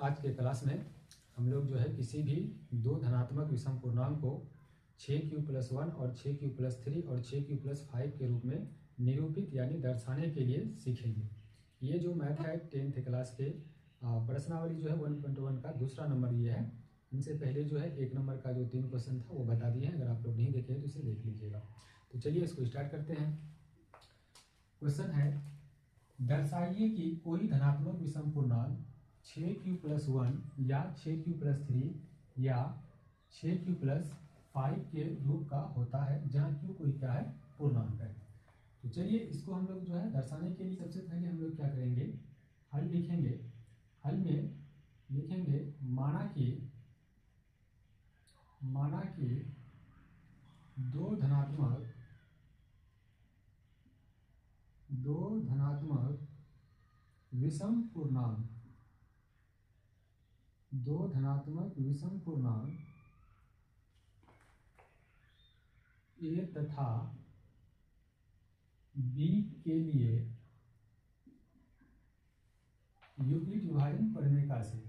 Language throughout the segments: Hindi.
आज के क्लास में हम लोग जो है किसी भी दो धनात्मक विषम पूर्णांक को 6q+1 और 6q+3 और 6q+5 के रूप में निरूपित यानी दर्शाने के लिए सीखेंगे। ये जो मैथ है 10th क्लास के प्रश्नावली जो है 1.1 का दूसरा नंबर ये है। इनसे पहले जो है एक नंबर का जो 3 क्वेश्चन था वो बता दिए हैं, अगर आप लोग नहीं देखे तो इसे देख लीजिएगा। तो चलिए इसको स्टार्ट करते हैं। क्वेश्चन है, दर्शाइए कि कोई धनात्मक विषम पूर्णांक 6q+1 या 6q+3 या 6q+5 के रूप का होता है, जहाँ q कोई क्या है, पूर्णांक है। तो चलिए इसको हम लोग जो है दर्शाने के लिए सबसे पहले हम लोग क्या करेंगे, हल लिखेंगे। हल में लिखेंगे माना कि दो धनात्मक विषम पूर्णांक a तथा b के लिए यूक्लिड विभाजन परिमेय से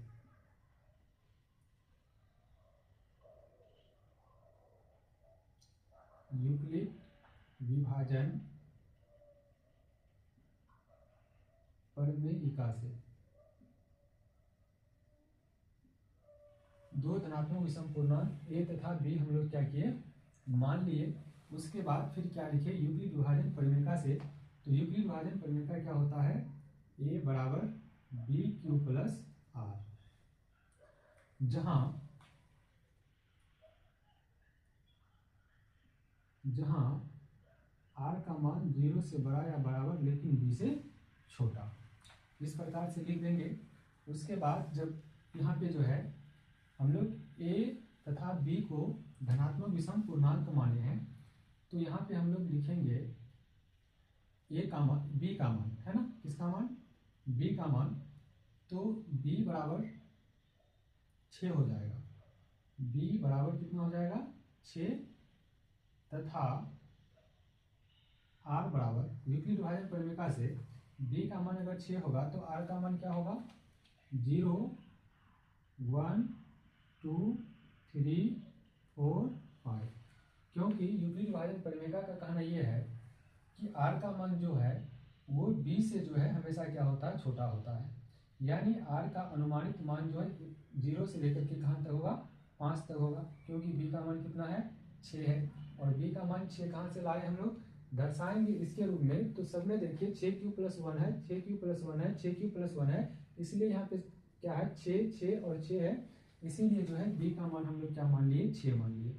दो धनात्मक विषम पूर्णांक a तथा b हम लोग क्या किए, मान लिए। उसके बाद फिर क्या लिखे, यूक्लिड विभाजन परिमेय से। तो यूक्लिड विभाजन परिमेय क्या होता है, a बराबर bq+r, जहां r का मान 0 से बड़ा या बराबर लेकिन b से छोटा, इस प्रकार से लिख देंगे। उसके बाद जब यहाँ पे जो है हम लोग a तथा b को धनात्मक विषम पूर्णांक माने हैं, तो यहाँ पे हम लोग लिखेंगे a का मान, b का मान है ना, किसका मान, b का मान। तो b बराबर 6 हो जाएगा, b बराबर कितना हो जाएगा, 6, तथा r बराबर यूक्लिड विभाजन परिमेय से b का मान अगर 6 होगा तो r का मान क्या होगा, 0, 1, 2, 3, 4, 5। क्योंकि यूक्लिड विभाजन परिमेय का कहना यह है कि r का मान जो है वो b से जो है हमेशा क्या होता है, छोटा होता है। यानी r का अनुमानित मान जो है 0 से लेकर के कहाँ तक होगा, 5 तक होगा, क्योंकि b का मान कितना है, 6 है। और b का मान 6 कहाँ से लाए हम लोग, दर्शाएंगे इसके रूप में। तो सब में देखिए 6q+1 है, 6q+1 है, 6q+1 है, इसलिए यहाँ पे क्या है, 6, 6 और 6 है। इसीलिए जो है b का मान हम लोग क्या मान लिए, 6 मान लिए।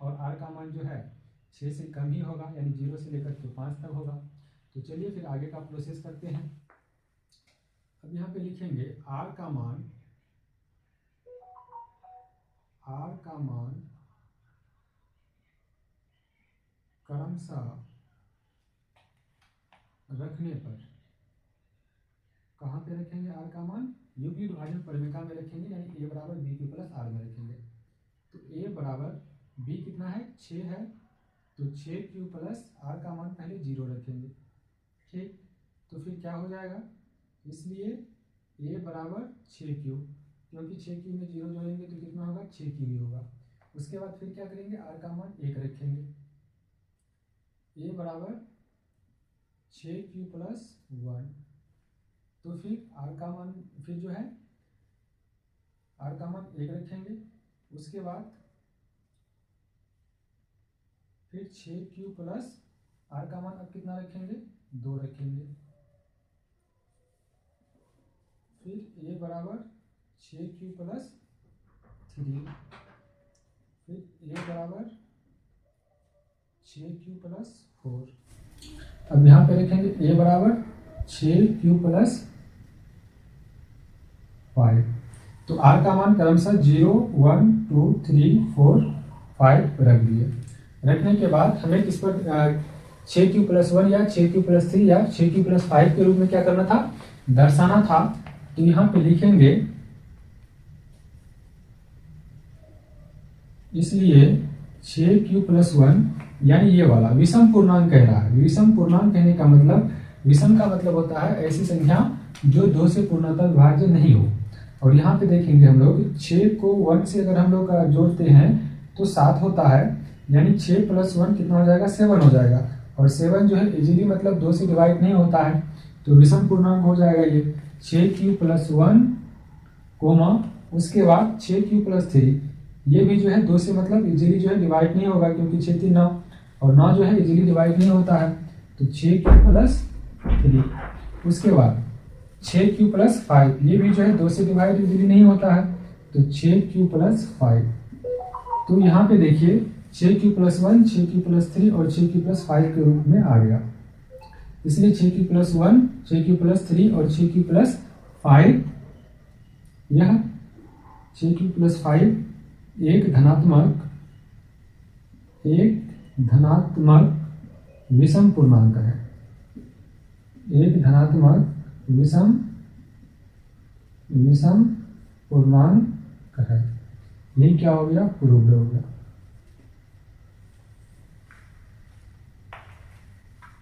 और r का मान जो है 6 से कम ही होगा, यानी 0 से लेकर के 5 तक होगा। तो चलिए फिर आगे का प्रोसेस करते हैं। अब यहाँ पे लिखेंगे r का मान क्रमशः रखने पर, कहाँ पे रखेंगे r का मान, यूक्लिड विभाजन परिमेय में रखेंगे, यानी a बराबर bq+r में रखेंगे। तो a बराबर b कितना है, 6 है, तो 6q+r का मान पहले 0 रखेंगे, ठीक। तो फिर क्या हो जाएगा, इसलिए a बराबर 6q, क्योंकि 6q में 0 जोड़ेंगे तो कितना होगा, 6q ही होगा। उसके बाद फिर क्या करेंगे, r का मान 1 रखेंगे, a बराबर 6q+1। तो फिर r का मान फिर जो है r का मान 1 रखेंगे। उसके बाद फिर 6q+r का मान अब कितना रखेंगे, 2 रखेंगे। फिर a बराबर 6q+3, फिर a बराबर 6q+4। अब यहाँ पे रखेंगे a बराबर 6q+5। तो r का मान क्रमशः 0, 1, 2, 3, 4, 5 रख दिए। रखने के बाद हमें इस पर 6q+1 या 6q+3 या 6q+5 के रूप में क्या करना था, दर्शाना था। तो यहाँ पे लिखेंगे, इसलिए 6q+1 यानी ये वाला विषम पूर्णांक कह रहा है। विषम पूर्णांक कहने का मतलब, विषम का मतलब होता है ऐसी संख्या जो 2 से पूर्णतः विभाज्य नहीं हो। और यहाँ पे देखेंगे हम लोग 6 को 1 से अगर हम लोग जोड़ते हैं तो 7 होता है, यानी 6 + 1 कितना हो जाएगा, 7 हो जाएगा। और 7 जो है इजीली मतलब 2 से डिवाइड नहीं होता है, तो विषम पूर्णांक हो जाएगा ये 6³ + 1, कोमा उसके बाद 6³ + 3, ये भी जो है 2 से मतलब इजीली जो है डिवाइड नहीं होगा, क्योंकि 6 3 9 और 9 जो है इजीली डिवाइड नहीं होता है, तो 6³ + 3। उसके बाद 6³ + 5, ये भी जो है 2 से डिवाइड इजीली नहीं होता है, तो 6³ + 5। तो यहाँ पे देखिए 6³ + 1, 6³ + 3 और 6³ + 5 के रूप में आ गया। इसलिए 6³ + 1, 6³ + 3 और 6³ + 5, यह 6³ + 5 एक धनात्मक विषम पूर्णांक है, एक धनात्मक विषम पूर्णांक है। ये क्या हो गया, प्रूव्ड हो गया।